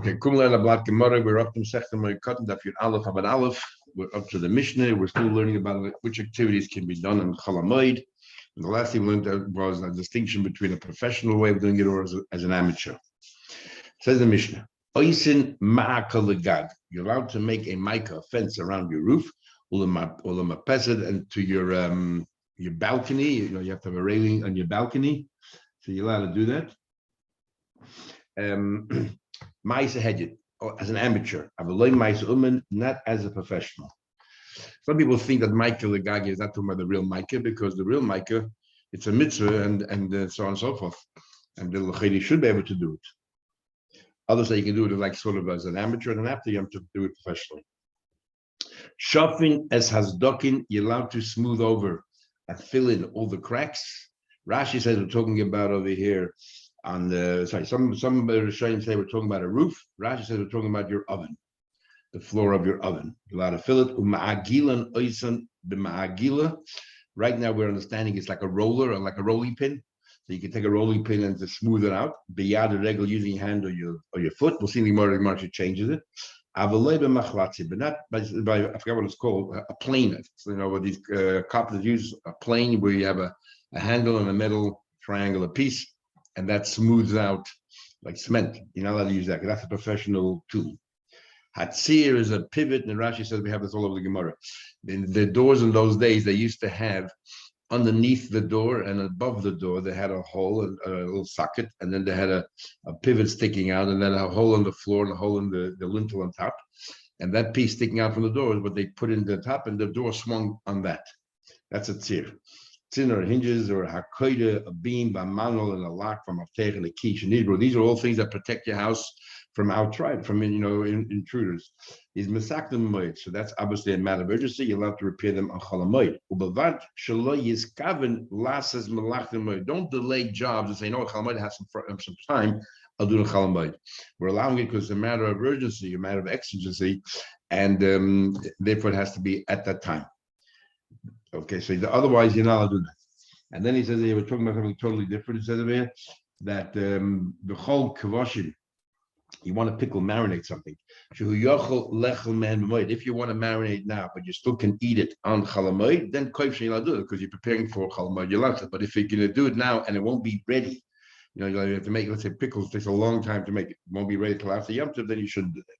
Okay, Kumla Blad Gemara. We're up to Moed Katan Daf Aleph Abad Aleph. We're up to the Mishnah. We're still learning about which activities can be done in Chol Hamoed. And the last thing we learned was a distinction between a professional way of doing it or as an amateur. Says the Mishnah, Oisin Ma'aka Legag. You're allowed to make a mica fence around your roof, ulama pesed, and to your balcony. You have to have a railing on your balcony, so you're allowed to do that. Maisa Hedget, as an amateur, not as a professional. Some people think that mica legagi is not talking about the real mica, because the real mica, it's a mitzvah and so on and so forth, and the lechedi should be able to do it. Others say you can do it like sort of as an amateur, and after you have to do it professionally. Shafin as hasdokin, you're allowed to smooth over and fill in all the cracks. Rashi says we're talking about over here on the some Rishonim say we're talking about a roof. Rashi says we're talking about your oven, the floor of your oven. You're allowed to fill it. Uma'agilan oisan b'ma'agila. Right now we're understanding it's like a roller or like a rolling pin. So you can take a rolling pin and just smooth it out. Beyond the regular using your hand or your foot. We'll see in the Gemara changes it. But not by I forgot what it's called, a plane. What these carpenters use, a plane where you have a handle and a metal triangular piece, and that smooths out like cement. You're not allowed to use that because that's a professional tool. Hatzir is a pivot, and Rashi says we have this all over the Gemara. In the doors in those days, they used to have underneath the door and above the door, they had a hole, a little socket, and then they had a pivot sticking out, and then a hole in the floor and a hole in the lintel on top. And that piece sticking out from the door is what they put in the top, and the door swung on that. That's a tzir. Tzin or hinges or a hakoida, a beam, a manual, and a lock from a teich and a key. These are all things that protect your house from outright, from intruders. Is mesakdim moed, so that's obviously a matter of urgency. You're allowed to repair them on Chol Hamoed. Ubavad shelo yizkaven lasas melachdim moed. Don't delay jobs and say no. Chol Hamoed has some time. I'll do the Chol Hamoed. We're allowing it because it's a matter of urgency, a matter of exigency, and therefore it has to be at that time. Okay, so otherwise you're not allowed to do that. And then he says they were talking about something totally different. He says over here that the whole kavashim, you want to pickle, marinate something. If you want to marinate now, but you still can eat it on Chol Hamoed, then you're allowed to do it because you're preparing for Chol Hamoed. You're allowed to. But if you're going to do it now and it won't be ready, you have to make. Let's say pickles takes a long time to make it. It won't be ready till after Yom Tov, then you shouldn't do that.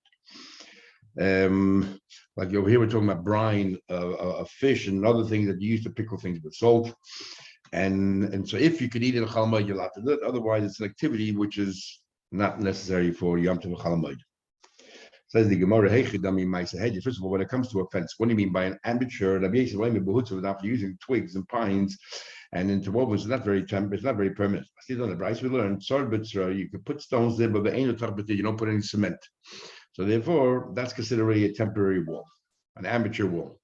Like over here, we're talking about brine of fish and other things that you use to pickle things with salt. And so if you could eat it on Chol Hamoed, you're allowed to do it. Otherwise, it's an activity which is not necessary for Yom Tov Chol Hamoed. Says the Gemara, first of all, when it comes to a fence, what do you mean by an amateur? After using twigs and pines and interwovens, it's not very permanent. I see on the Bryce we learned, you could put stones there, but you don't put any cement. So therefore, that's considered a temporary wall, an amateur wall.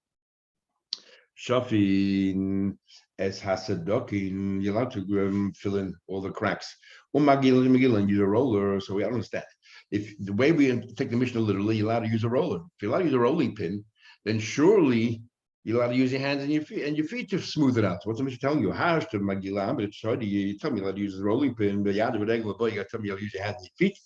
Shafin as hasadokin, you're allowed to fill in all the cracks. And use a roller, so we understand. If the way we take the Mishnah literally, you're allowed to use a roller. If you're allowed to use a rolling pin, then surely you're allowed to use your hands and your feet to smooth it out. So what's the Mishnah telling you? How to Magilah, but it's hard. You tell me you're allowed to use a rolling pin, but you got to tell me you're allowed to use your hands and your feet.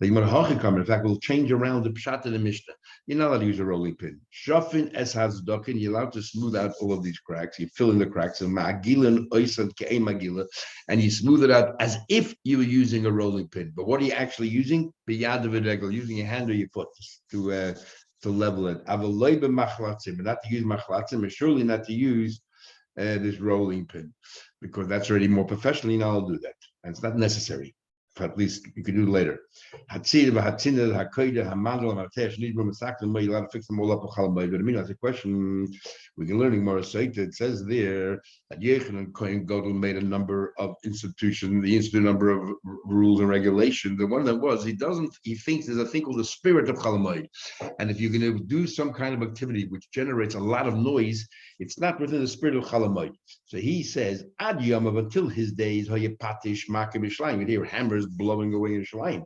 The in fact, will change around the pshat in the Mishnah. You're not allowed to use a rolling pin. Shafin es hasdokin, you're allowed to smooth out all of these cracks. You fill in the cracks, and ma'agilan oisan ke'ei magila, and you smooth it out as if you were using a rolling pin. But what are you actually using? Biyad v'regel, using your hand or your foot to level it. Avaloi b'machlatzim, but not to use machlatzim, and surely not to use this rolling pin, because that's already more professional. You're not allowed to do that, and it's not necessary. At least you can do it later. You're allowed to fix them all up. But I mean, that's a question we can learn more. It says there that Yechon and Kohen Gadol made a number of institutions, the institute number of rules and regulations. The one that was he thinks there's a thing called the spirit of Chol Hamoed. And if you're going to do some kind of activity which generates a lot of noise, it's not within the spirit of Chol Hamoed. So he says, Ad Yom, until his days, Hayapatish Makim Yishlayim. You hear hammers blowing away in Shalayim.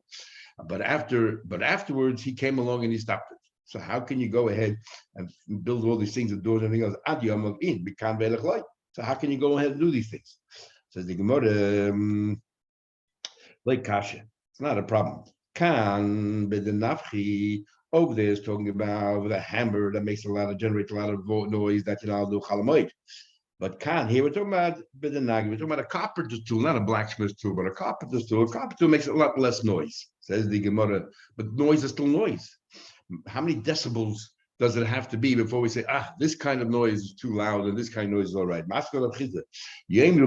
But afterwards, he came along and he stopped it. So how can you go ahead and build all these things, the doors and everything else? Ad Yom of in Bikan Ve'elech. So how can you go ahead and do these things? Says the Gemara, like Kasha. It's not a problem. Kan b'denafchi. Over there is talking about the hammer that generates a lot of noise that do chalamoid. But can here we're talking about b'denagi. We're talking about a carpenter's tool, not a blacksmith's tool, but a carpenter's tool. A carpenter's tool makes a lot less noise, says the Gemara. But noise is still noise. How many decibels does it have to be before we say, this kind of noise is too loud and this kind of noise is all right?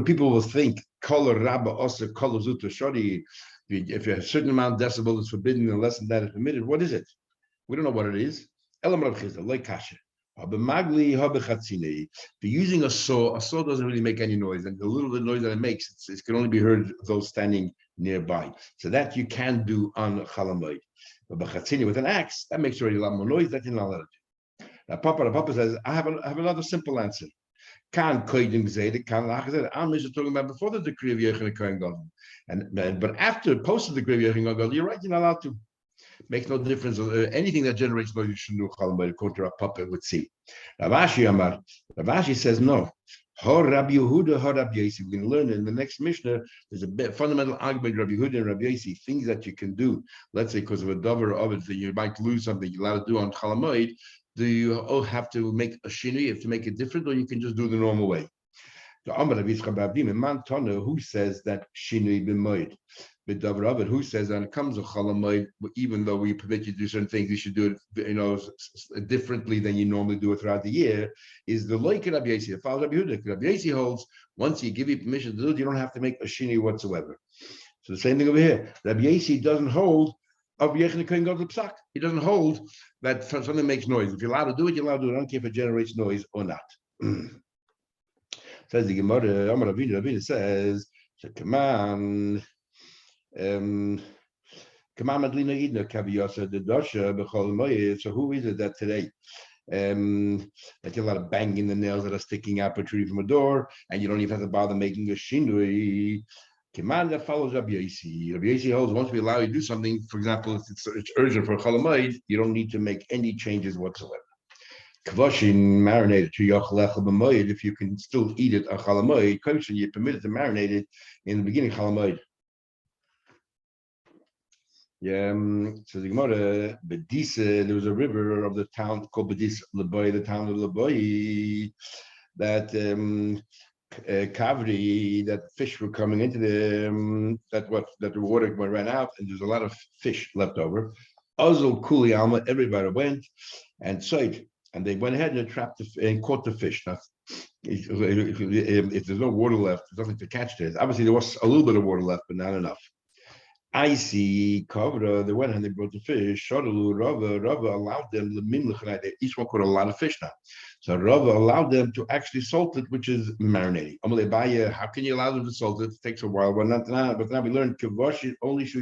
People will think, color rabba osa color zuta shori. If a certain amount of decibel is forbidden and less than that is permitted, what is it? We don't know what it is. Elam Rav Chizda, like kasha. If you're using a saw doesn't really make any noise, and the little bit of noise that it makes, it can only be heard those standing nearby. So that you can do on chalamoid. But b'chatzini with an axe, that makes already a lot more noise. That you're not allowed to do. Now, Papa says, I have another simple answer. Kan koidim zayde kan lachazed. Amish is talking about before the decree of Yechon Kohen Gadol, but after post the decree of Yechon Gadol, you're right, you're not allowed to. Makes no difference. Anything that generates noise, you should do chalamoid. According to our Papa would see. Ravashi says no. Ho Rabbi Yehuda, ho Rabbi Yosi. We're going to learn in the next Mishnah. There's a fundamental argument, Rabbi Yehuda and Rabbi Yosi, things that you can do. Let's say because of a dover of it, that you might lose something you're allowed to do on chalamoid. Do you have to make a shinui? You have to make it different, or you can just do the normal way? The Amar Rabbi Yitzchak bar Abdi Man Tana, who says that shinui b'moed. But Davar Abed, who says that it comes to chalamoid, even though we permit you to do certain things, you should do it, differently than you normally do it throughout the year. Is the loik Rabbi Yosi, the father of Rabbi Yehuda? Rabbi Yosi holds once you give you permission to do it, you don't have to make a shini whatsoever. So the same thing over here. Rabbi Yosi doesn't hold of Yechon Kohen Gadol psak. He doesn't hold that something makes noise. If you're allowed to do it, you're allowed to do it. I don't care if it generates noise or not. Says the Gemara. Amar Ravina says, "Come on." So who is it that today that you're allowed to bang in the nails that are sticking out protruding from a door, and you don't even have to bother making a shinui? Command that follows Rabbi Yosi. Rabbi Yosi holds once we allow you to do something, for example, it's urgent for chalamoid, you don't need to make any changes whatsoever. Kvoshin marinated to yochlecha b'moed, if you can still eat it on chalamoid, koshin you're permitted to marinate it in the beginning of chalamoid. Yeah, so the Gemara, Bedisa, there was a river of the town called Bedis Leboy, the town of Leboy, that Kavri, that fish were coming into that the water ran out, and there's a lot of fish left over. Ozil Kuli Alma, everybody went and saw it, and they went ahead and trapped and caught the fish. Now, if there's no water left, there's nothing to catch there. Obviously, there was a little bit of water left, but not enough. I see Kavra, they went and they brought the fish. Shadalu, Rava allowed them, each one caught a lot of fish now. So Rava allowed them to actually salt it, which is marinating. How can you allow them to salt it? It takes a while, but now we learned only if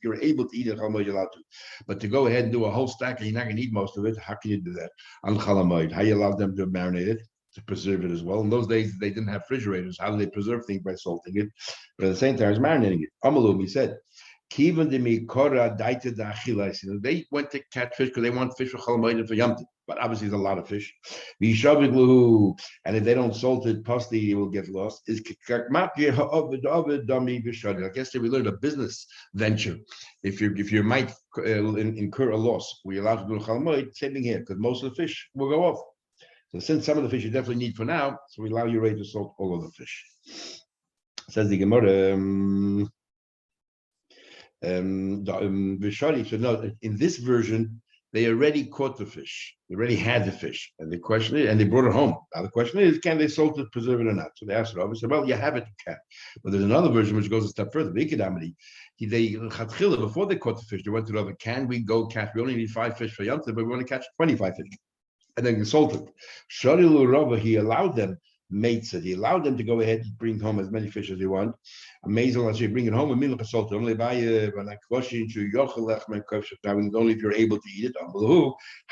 you're able to eat it, you're allowed to. But to go ahead and do a whole stack and you're not going to eat most of it, how can you do that? On chalamoid, how you allow them to marinate it? To preserve it as well. In those days, they didn't have refrigerators. How do they preserve things? By salting it, but at the same time, it's marinating it. Amalum, he said, they went to catch fish because they want fish for chalamoid and for yamtiv. But obviously, there's a lot of fish. And if they don't salt it, pasti will get lost. I guess we learned a business venture. If you might incur a loss, we're allowed to do chalamoid. Same thing here, because most of the fish will go off. So since some of the fish you definitely need for now, so we allow you ready to salt all of the fish. Says the Gemara, so no, in this version, they already caught the fish. They already had the fish. And the question is, and they brought it home. Now the question is, can they salt it, preserve it or not? So they asked Rabbi, said, well, you have it, you can. But there's another version which goes a step further. Before they caught the fish, they went to the other, can we go catch? We only need 5 fish for Yom Tov, but we want to catch 25 fish. And then consulted. Sharilu Rava, he allowed them, mates it. He allowed them to go ahead and bring home as many fish as they want. Amazing, as you bring it home, a minute consulted. Only only if you're able to eat it.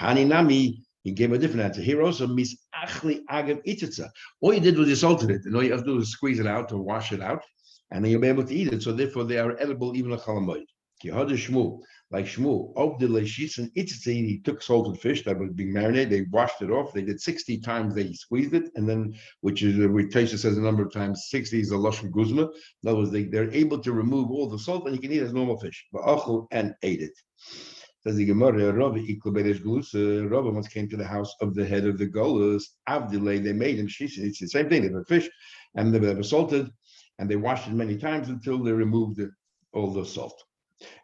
Haninami, he gave a different answer. Here also, mis achli agav ititza. All you did was you salted it, and all you have to do is squeeze it out or wash it out, and then you'll be able to eat it. So therefore, they are edible even a chalamoid. Shmuel, like Shmuel, of the Leishis and Itzitzi, he took salted fish that was being marinated, they washed it off, they did 60 times, they squeezed it, and then, which is, Taisha says a number of times, 60 is a Lashon Guzma. In other words, they're able to remove all the salt and you can eat it as normal fish. And ate it. Says the Gemara, Rabbi once came to the house of the head of the Golas, Avdilay, they made him, it's the same thing, they were fish, and they were salted, and they washed it many times until they removed all the salt.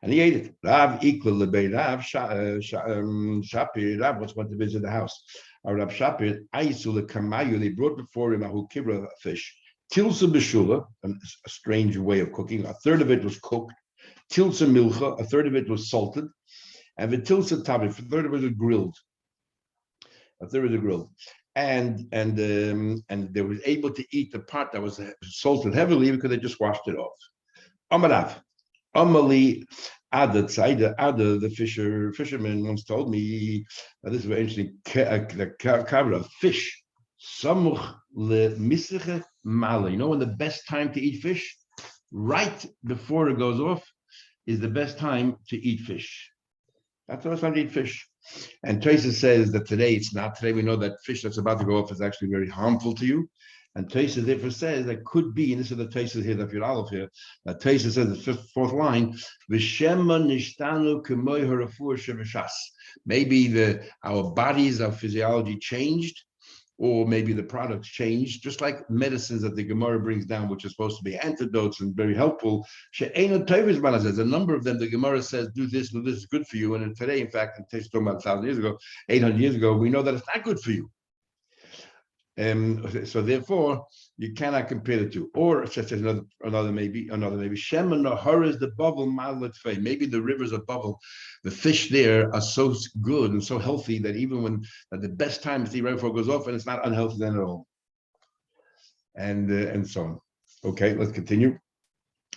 And he ate it. Rav equal lebei Rav Shapir. Rav once went to visit the house. Rav Shapir, Aisul Kamayu, they brought before him a hukibra fish. Tilsa b'shula, a strange way of cooking. A third of it was cooked. Tilsa milcha, a third of it was salted. And the tilsa tabif, a third of it was grilled. And they were able to eat the part that was salted heavily because they just washed it off. Amarav. Amali Ada the fisherman once told me, this is very interesting, the kavra, fish, samuch le misriche mala. You know when the best time to eat fish? Right before it goes off is the best time to eat fish. That's the best time to eat fish. And Teresa says that today it's not. Today we know that fish that's about to go off is actually very harmful to you. And Taisa therefore says that could be, and this is the Taisa here, that Aleph here, that Taisa says the fourth line, V'shema nishtanu k'moy harafur shevashas. Maybe our bodies, our physiology changed, or maybe the products changed, just like medicines that the Gemara brings down, which are supposed to be antidotes and very helpful. She'ena Tevis Bala says, a number of them, the Gemara says, do this is good for you. And today, in fact, in Taisa talking about 1,000 years ago, 800 years ago, we know that it's not good for you. So therefore, you cannot compare the two. Or such as another maybe. Shemen Nahar is the bubble malatfei. Maybe the rivers of bubble, the fish there are so good and so healthy that even when at the best time is the right before it goes off, and it's not unhealthy then at all. And so on. Okay, let's continue.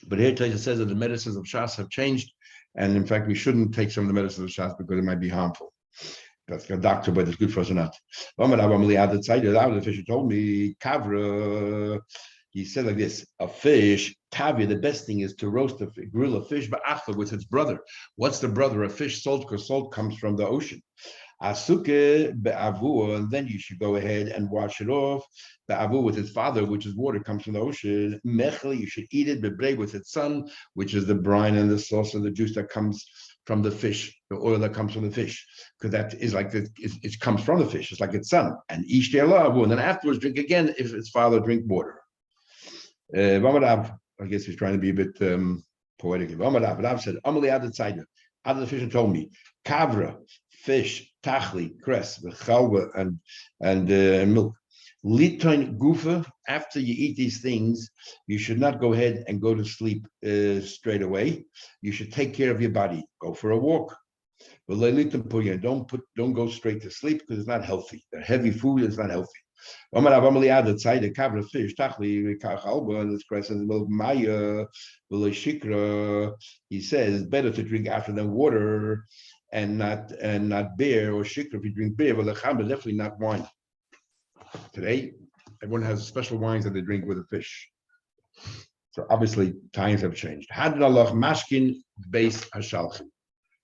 But here Taisa says that the medicines of Shas have changed, and in fact we shouldn't take some of the medicines of Shas because it might be harmful. That's a doctor, but it's good for us or not. The fisher told me, Kavra, he said like this, a fish, Tavia, the best thing is to roast grill a fish, but achla with its brother. What's the brother of fish? Salt, because salt comes from the ocean. Asuke be'avu, and then you should go ahead and wash it off. Be'avu with its father, which is water, comes from the ocean. Mechli, you should eat it. Be'brei with its son, which is the brine and the sauce and the juice that comes from the fish, the oil that comes from the fish, because that is like it comes from the fish. It's like its son. And ish de'alavu, and then afterwards drink again if its father drink water. I guess he's trying to be a bit poetic. Rav said, Amali Adad Tzayda. Adad the fisher told me, Kavra, fish, tachli, cress, chalva, and milk. Litoin gufa, after you eat these things, you should not go ahead and go to sleep straight away. You should take care of your body. Go for a walk. Don't go straight to sleep because it's not healthy. The heavy food is not healthy. Fish, he says it's better to drink after than water and not beer or shikra if you drink beer, but definitely not wine. Today, everyone has special wines that they drink with a fish. So obviously, times have changed. Hadin Allah mashkin base hashalchim.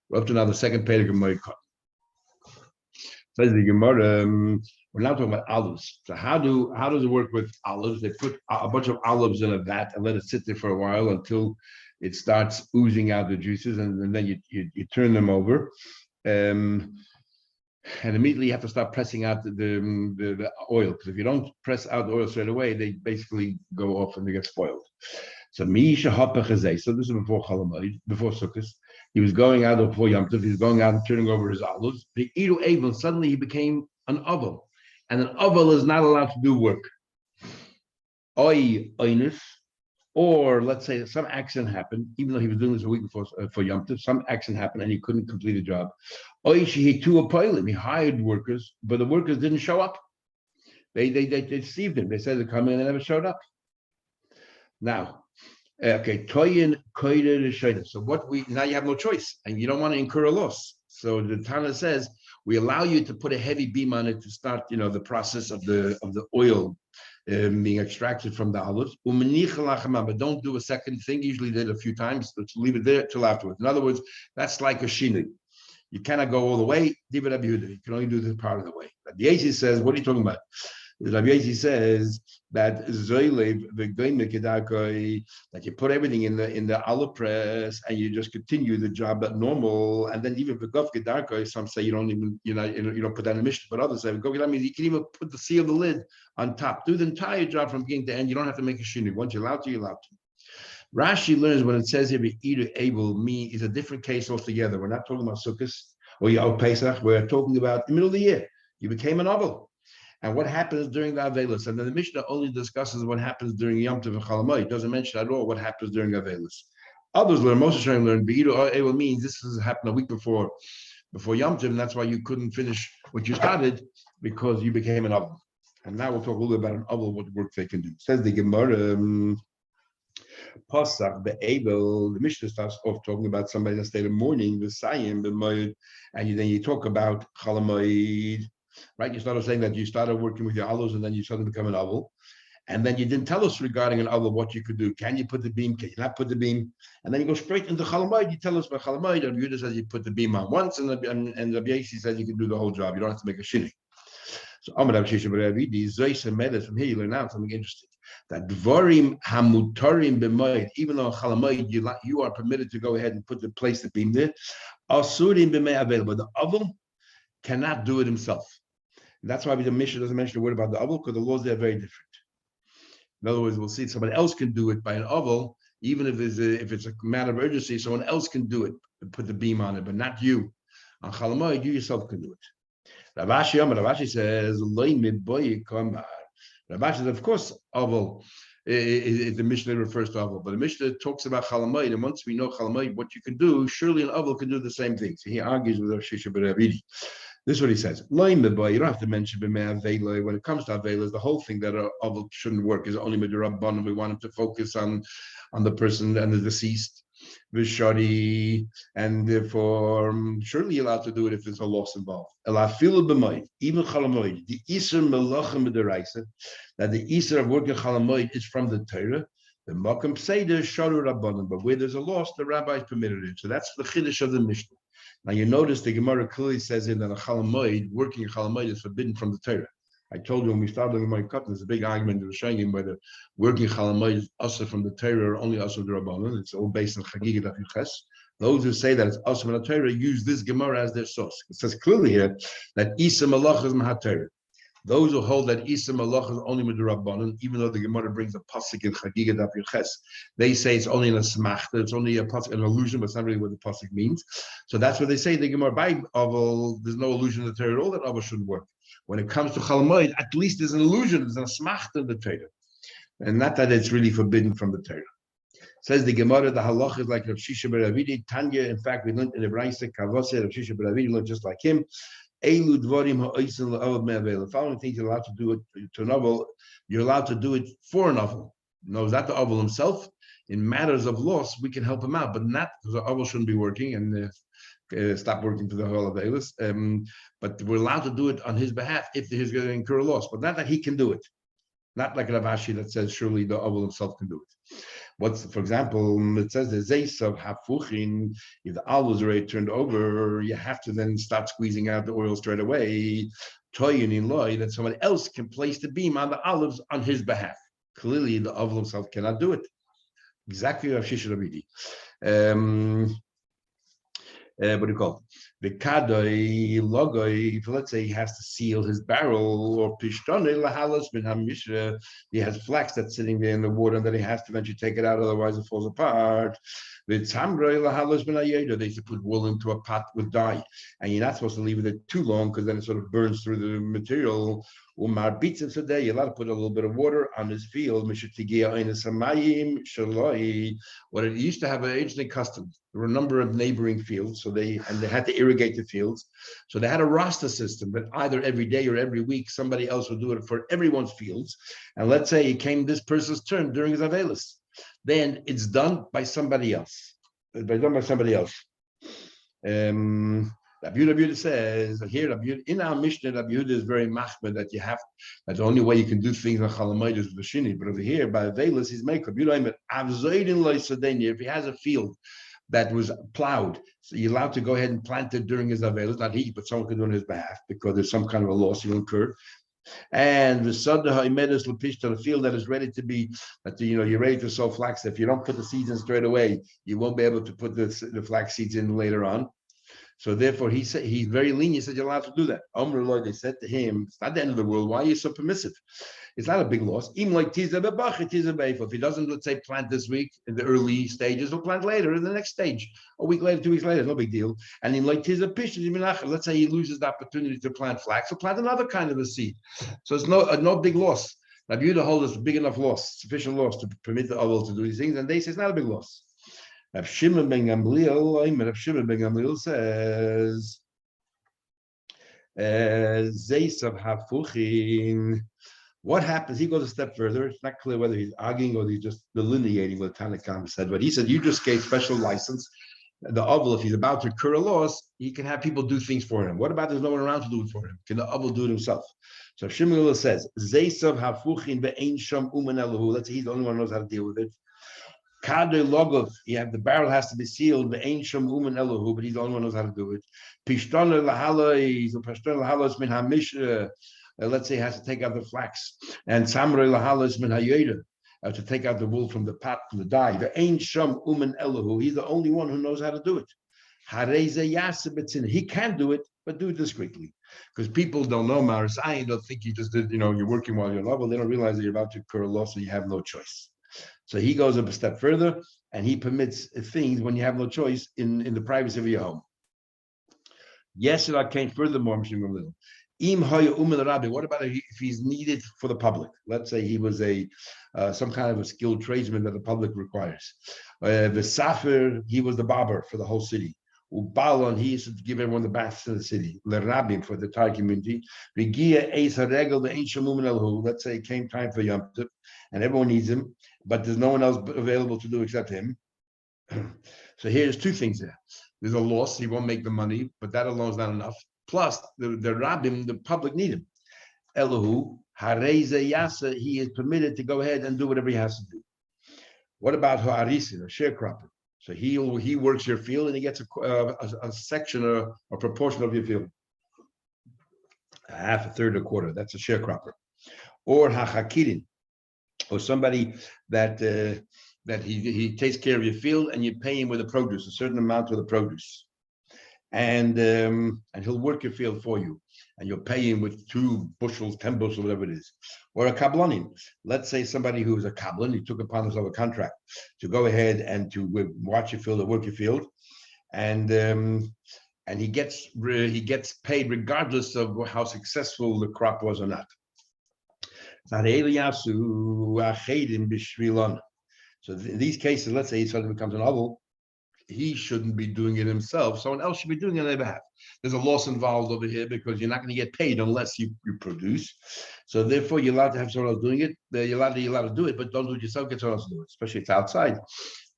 We're up to now the second page of Moed Katan. Says the Gemara, we're now talking about olives. So how does it work with olives? They put a bunch of olives in a vat and let it sit there for a while until it starts oozing out the juices, and then you turn them over. And immediately you have to start pressing out the oil, because if you don't press out the oil straight away, they basically go off and they get spoiled. So Misha Hapachazay. So this is before Chalamoid, before Sukkot. He was going out before Yom Tov. He was going out and turning over his olives. The Idu Avon, suddenly he became an oval, and an oval is not allowed to do work. Oinus, or let's say some accident happened, even though he was doing this a week before for Yom Tov, some accident happened and he couldn't complete the job. He hired workers, but the workers didn't show up. They deceived him. They said they're coming and they never showed up. Now, okay, toyin koyde. So now you have no choice, and you don't want to incur a loss. So the Tana says we allow you to put a heavy beam on it to start, the process of the oil being extracted from the olives. But don't do a second thing. Usually did a few times. Let's leave it there till afterwards. In other words, that's like a shini. You cannot go all the way. You can only do this part of the way. Rabbi Yossi says, what are you talking about? Rabbi Yossi says that that you put everything in the olive press and you just continue the job at normal, and then even v'gov gedarkoi, some say you don't put that in the Mishnah, but others say v'gov gedarkoi means you can even put the seal of the lid on top. Do the entire job from beginning to end. You don't have to make a shinu. Once you're allowed to, you're allowed to. Rashi learns when it says here either able me is a different case altogether. We're not talking about Sukkot or Yom Pesach. We're talking about the middle of the year. You became an oval. And what happens during the Avelis? And then the Mishnah only discusses what happens during Yom Tov and Chol Hamoed. It doesn't mention at all what happens during Avelis. Others learn, most of them learn, Be'idu Able means this has happened a week before Yom Tov, and that's why you couldn't finish what you started because you became an oval. And now we'll talk a little bit about an oval, what work they can do. It says the Gemara, Pasach be'Abel, the Mishnah starts off talking about somebody that stayed in mourning, V'sayim b'Moed, and then you talk about Chol Hamoed. Right, you started saying that you started working with your olives and then you suddenly become an oval. And then you didn't tell us regarding an oval what you could do. Can you put the beam? Can you not put the beam? And then you go straight into Chol Hamoed. You tell us about Chol Hamoed, and Yehuda says you put the beam on once, and Rabbi Yossi says you can do the whole job. You don't have to make a shini. So Amar Rav Shisha B'Ravidi, Zoyse Medes, from here you learn out something interesting. That Dvorim Hamutarim B'Moed, even though Chol Hamoed you are permitted to go ahead and place the beam there, Asurim B'Mei available. The oval cannot do it himself. That's why the Mishnah doesn't mention a word about the oval, because the laws there are very different. In other words, we'll see somebody else can do it by an oval, even if it's a matter of urgency, someone else can do it and put the beam on it, but not you. On Chol Hamoed, you yourself can do it. Rav Ashi says, Rav Ashi says, of course, oval, the Mishnah refers to oval, but the Mishnah talks about Chol Hamoed, and once we know Chol Hamoed, what you can do, surely an oval can do the same thing. So he argues with Rav Shisha B'Ravidi. This is what he says. You don't have to mention when it comes to Avelas, the whole thing that oval shouldn't work is only Midrabban. We want him to focus on the person and the deceased, Vishari, and therefore surely you're allowed to do it if there's a loss involved. Even Chol Hamoed, the Isser Melachim B'Deraisa, that the Isser of working Chol Hamoed is from the Torah. The Makam Seder Sharu Rabbanim, but where there's a loss, the rabbis permitted it. So that's the Chiddush of the Mishnah. Now you notice the Gemara clearly says in that a Chol Hamoed, working a Chol Hamoed is forbidden from the Torah. I told you when we started the Moed Katan, there's a big argument in the Shayim whether working Chol Hamoed is also from the Torah or only also the Rabbanon. It's all based on Chagiga Daf Yuches. Those who say that it's also from the Torah use this Gemara as their source. It says clearly here that Isa Malach is Mahat Torah. Those who hold that Isa Malach is only with the Rabbanon, even though the Gemara brings a pasuk in Chagiga Daf Yuches, they say it's only an asmachta, it's only a pasuk, an illusion, but it's not really what the pasuk means. So that's what they say. The Gemara by Oval, there's no illusion in the Torah at all that Oval shouldn't work. When it comes to Chol Hamoed, at least there's an illusion, there's an asmachta in the Torah, and not that it's really forbidden from the Torah. Says the Gemara, the halach is like Rav Shisha B'Ravidi. Tanya, in fact, we learned in the Brayse Kavose, Rav Shisha B'Ravidi learned just like him. The following things you're allowed to do it to an oval, you're allowed to do it for an oval. No, is that the oval himself? In matters of loss, we can help him out, but not because the oval shouldn't be working and stop working for the whole of Avelis. But we're allowed to do it on his behalf if he's going to incur a loss, but not that he can do it. Not like Rav Ashi that says surely the oval himself can do it. For example, it says the zeis of hafuchin, if the oil is already turned over, you have to then start squeezing out the oil straight away. Toyin in loy, that somebody else can place the beam on the olives on his behalf. Clearly, the oval himself cannot do it. Exactly Rav Shisha Rabidi. What do you call it? The kadoi logoi. If let's say he has to seal his barrel, or pishtone lahalos bin hamishra, he has flax that's sitting there in the water, and then he has to eventually take it out, otherwise it falls apart. With tamroi lahalos bin ayeda, they used to put wool into a pot with dye, and you're not supposed to leave it there too long because then it sort of burns through the material. Umar beats it today. You're allowed to put a little bit of water on his field. What it used to have an ancient custom. There were a number of neighboring fields, so they had to irrigate the fields. So they had a roster system that either every day or every week somebody else would do it for everyone's fields. And let's say it came this person's turn during his Avelis, then it's done by somebody else. Rabbi Yehuda says here, in our Mishnah, Rabbi Yehuda is very machmir that you have. That's the only way you can do things on Chalamayit is Vashini. But over here, by Avelis, he's making Rabbi Yehuda, if he has a field that was plowed, so you're allowed to go ahead and plant it during his Avelis, not he, but someone can do it on his behalf because there's some kind of a loss you incur. And the Sadaha Imedus Lapishta, the field that is ready to be, that you're ready to sow flax. If you don't put the seeds in straight away, you won't be able to put the flax seeds in later on. So therefore, he said he's very lenient. He said you're allowed to do that. They said to him, "It's not the end of the world. Why are you so permissive? It's not a big loss. If he doesn't, let's say, plant this week in the early stages, he'll plant later in the next stage. A week later, 2 weeks later, no big deal. And in let's say he loses the opportunity to plant flax, he'll plant another kind of a seed. So it's no big loss. Rabbi Yehuda holds us big enough loss, sufficient loss to permit the others to do these things, and they say it's not a big loss. Rav Shimon ben Gamliel says, Zeisav Hafuchin. What happens? He goes a step further. It's not clear whether he's arguing or he's just delineating what Tanakam said, but he said you just gave special license. The Avil, if he's about to incur a loss, he can have people do things for him. What about there's no one around to do it for him? Can the Avil do it himself? So Shimon says, Zeisav Hafuchin ve'ein sham uman elahu. Let's say he's the only one who knows how to deal with it. Kade logov, the barrel has to be sealed. The ancient woman elohu, but he's the only one who knows how to do it. Pishtana lahala is min hamish. Let's say he has to take out the flax, and samre lahala is min hayeda to take out the wool from the pot from the dye. The ancient woman elohu, he's the only one who knows how to do it. Hareze yasebetzin, he can do it, but do it discreetly, because people don't know Maris. I don't think you just did. You're working while you're novel. They don't realize that you're about to incur a loss, so you have no choice. So he goes up a step further, and he permits things when you have no choice in the privacy of your home. Yes, I came furthermore, what about if he's needed for the public? Let's say he was some kind of a skilled tradesman that the public requires. The Safir, he was the barber for the whole city. Ubalon, he used to give everyone the baths in the city. Lerabim, for the entire community. Let's say it came time for Yom Tov, and everyone needs him, but there's no one else available to do except him. So here's two things there. There's a loss, he won't make the money, but that alone is not enough. Plus, the Rabbim, the public need him. Elahu, Hareze Yasa, he is permitted to go ahead and do whatever he has to do. What about Ha'arisin, a sharecropper? So he works your field and he gets a section or a proportion of your field. A half, a third, a quarter. That's a sharecropper. Or Hachakirin, or somebody that he takes care of your field and you pay him with the produce, a certain amount of the produce. And he'll work your field for you. And you'll pay him with 2 bushels, 10 bushels, whatever it is. Or a kablanim. Let's say somebody who's a kablan, he took upon himself a contract to go ahead and to watch your field or work your field. And he gets paid regardless of how successful the crop was or not. So in these cases, let's say he suddenly becomes an oval, he shouldn't be doing it himself. Someone else should be doing it on their behalf. There's a loss involved over here because you're not going to get paid unless you produce. So therefore, you're allowed to have someone else doing it. You're allowed to do it, but don't do it yourself. Get someone else to do it, especially if it's outside.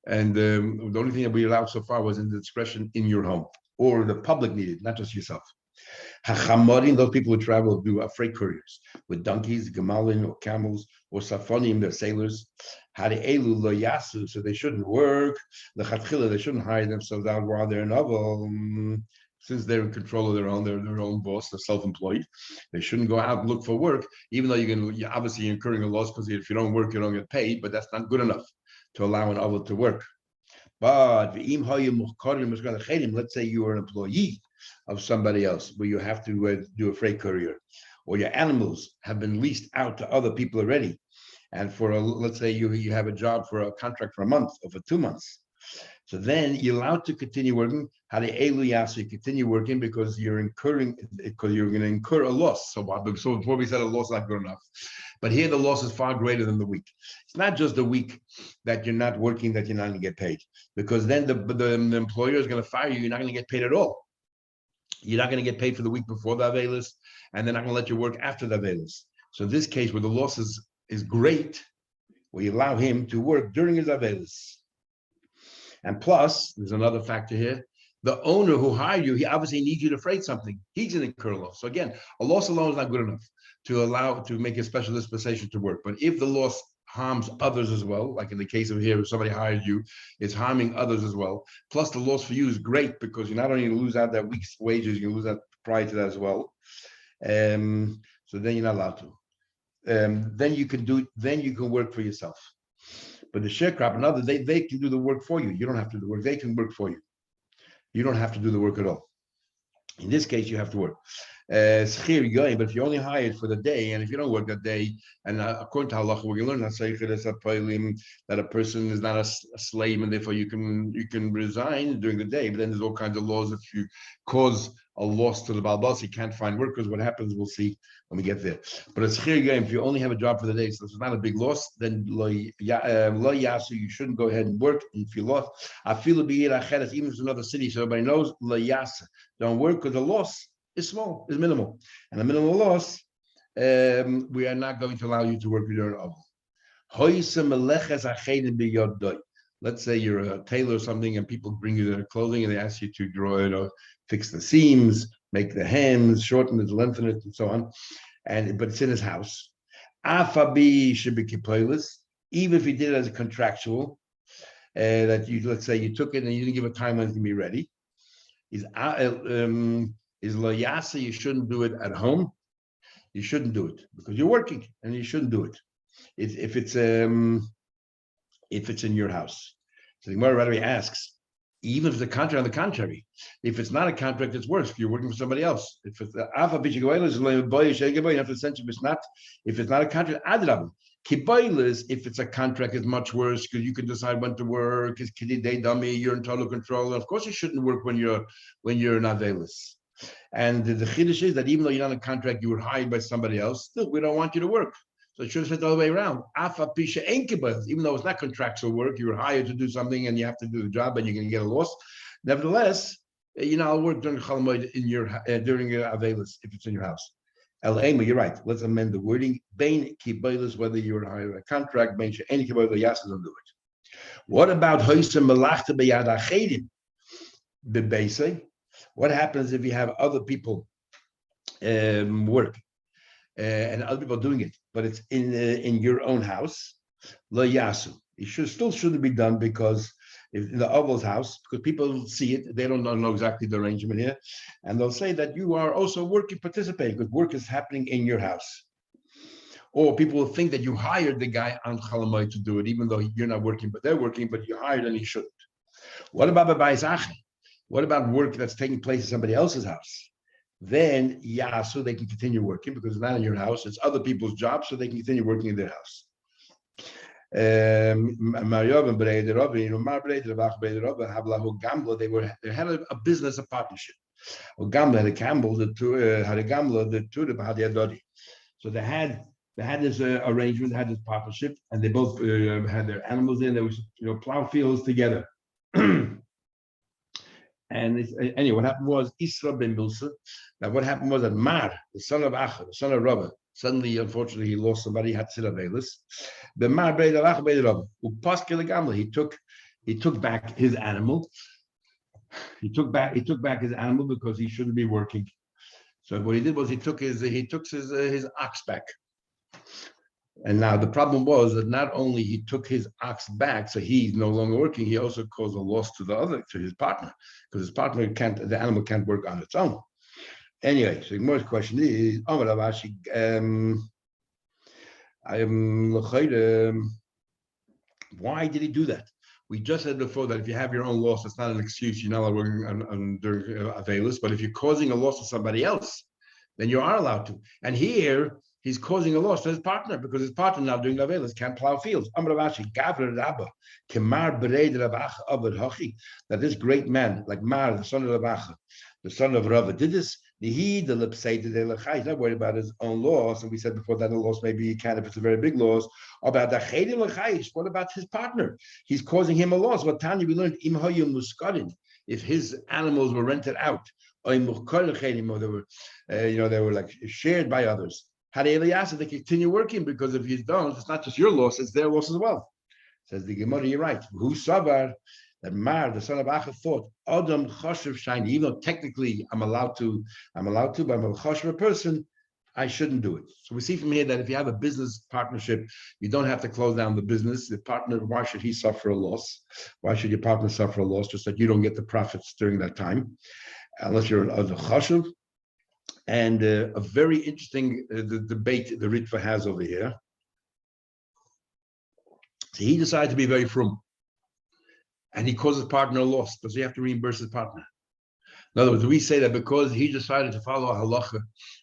And the only thing that we allowed so far was in the discretion in your home, or the public needed, not just yourself. Hachamorim, those people who travel do freight couriers with donkeys, gamalin, or camels, or safonim, they're sailors. Hari'elu lo yasu, so they shouldn't work. Lechatchila, they shouldn't hire themselves out while they're novel. Since they're in control of their own boss, they're self-employed. They shouldn't go out and look for work, even though you're obviously incurring a loss because if you don't work, you don't get paid. But that's not good enough to allow an other to work. But let's say you are an employee of somebody else where you have to do a freight courier, or your animals have been leased out to other people already. And let's say you have a job for a contract for a month or for 2 months. So then you're allowed to continue working. Continue working because you're going to incur a loss. So before we said a loss is not good enough. But here the loss is far greater than the week. It's not just the week that you're not working that you're not going to get paid. Because then the employer is going to fire you. You're not going to get paid at all. You're not going to get paid for the week before the Avelis, and they're not going to let you work after the Avelis. So in this case, where the loss is great, we allow him to work during his Avelis. And plus, there's another factor here. The owner who hired you, he obviously needs you to freight something. He's going to incur a loss. So again, a loss alone is not good enough to make a special dispensation to work. But if the loss harms others as well, like in the case of here, if somebody hired you, it's harming others as well. Plus, the loss for you is great because you're not only lose out that week's wages, you lose out prior to that as well. So then you're not allowed to. Then you can do. Then you can work for yourself. But the sharecropper and others, they can do the work for you. You don't have to do the work. They can work for you. You don't have to do the work at all. In this case, you have to work. But if you only hired for the day, and if you don't work that day, and according to halacha, we're going to learn that a person is not a slave, and therefore you can resign during the day. But then there's all kinds of laws. If you cause a loss to the balbas, he can't find workers. What happens, we'll see when we get there. But it's if you only have a job for the day, so it's not a big loss, then lo yasu, you shouldn't go ahead and work. And if you lost, I feel even if it's another city, so everybody knows lo yasa, don't work because the loss is small, is minimal. And the minimal loss, we are not going to allow you to work with your own. Let's say you're a tailor or something, and people bring you their clothing and they ask you to draw it or fix the seams, make the hems, shorten it, lengthen it, and so on. But it's in his house. Afabi should be kipoilus, even if he did it as a contractual, that you, let's say you took it and you didn't give a time when it can be ready. Is lo yasa, you shouldn't do it at home. You shouldn't do it because you're working, and you shouldn't do it. If it's in your house. So the Gemara rather asks, even if it's a contract, on the contrary, if it's not a contract, it's worse. If you're working for somebody else. If it's you have to censure. If it's not a contract, adrab. Kiboilis, if it's a contract, is much worse because you can decide when to work. Is kididei dummy, you're in total control. And of course, you shouldn't work when you're not avelis. And the chiddush is that even though you're not on a contract, you were hired by somebody else. Still, we don't want you to work. So it should have said the other way around. Even though it's not contractual work, you were hired to do something and you have to do the job and you're going to get a loss. Nevertheless, I'll work during Chalamoid during your avelis if it's in your house. You're right. Let's amend the wording. Bain kiboilis, whether you're hired a contract, bain any kiboilis, yes, don't do it. What about hoysem melachta beyad achedim bebeisei? What happens if you have other people work and other people doing it, but it's in your own house? Lo yasu. It shouldn't be done because if in the Oval's house, because people see it, they don't know exactly the arrangement here, and they'll say that you are also working, participating, because work is happening in your house. Or people will think that you hired the guy on Chalamoy to do it, even though you're not working, but they're working, but you hired and he shouldn't. What about Babayzache? What about work that's taking place in somebody else's house? Then, so they can continue working because it's not in your house, it's other people's jobs, so they can continue working in their house. They had a business, a partnership. So they had this arrangement, had this partnership, and they both had their animals in. They would plow fields together. And anyway, what happened was Isra ben Milsa. Now, what happened was that Mar, the son of Acha, the son of Rabba, suddenly, unfortunately, he lost somebody. He had to sit avelis. The Mar beid Acha beid Rabba. Upaskele gamla. He took back his animal. He took back his animal because he shouldn't be working. So what he did was he took his ox back. And now the problem was that not only he took his ox back, so he's no longer working, he also caused a loss to his partner, because his partner the animal can't work on its own. Anyway, so the more question is, why did he do that? We just said before that if you have your own loss, it's not an excuse. You're not working during availus, but if you're causing a loss to somebody else, then you are allowed to. And here, he's causing a loss to his partner because his partner now doing avelis can't plow fields. That this great man, like Mar, the son of Ravacha, the son of Rava, did this. He's not worried about his own loss, and we said before that the loss maybe he can if it's a very big loss. What about his partner? He's causing him a loss. What Tanya we learned, if his animals were rented out, or they were, they were like shared by others. They continue working, because if you don't, it's not just your loss, it's their loss as well. Says the Gemara, you're right. Who sabar? that Mar, the son of Acha, thought Adam Choshev Shiny, even though technically I'm allowed to, but I'm a Choshev person, I shouldn't do it. So we see from here that if you have a business partnership, you don't have to close down the business. The partner, why should he suffer a loss? Why should your partner suffer a loss? Just that you don't get the profits during that time, unless you're a Choshev. And a very interesting the debate the Ritva has over here. So he decided to be very frum, and he caused his partner a loss. Does he have to reimburse his partner? In other words, we say that because he decided to follow a halacha,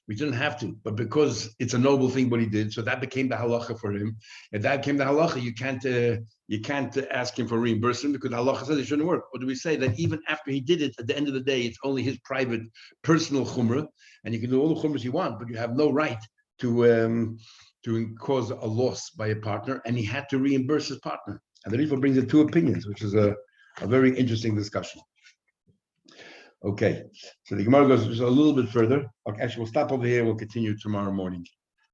we didn't have to, but because it's a noble thing what he did, so that became the halacha for him. If that became the halacha, you can't ask him for reimbursement because the halacha says it shouldn't work. Or do we say that even after he did it, at the end of the day, it's only his private, personal chumrah, and you can do all the chumras you want, but you have no right to cause a loss by a partner, and he had to reimburse his partner. And the Ritva brings the two opinions, which is a very interesting discussion. Okay, so the Gemara goes just a little bit further. Okay, actually, we'll stop over here. We'll continue tomorrow morning.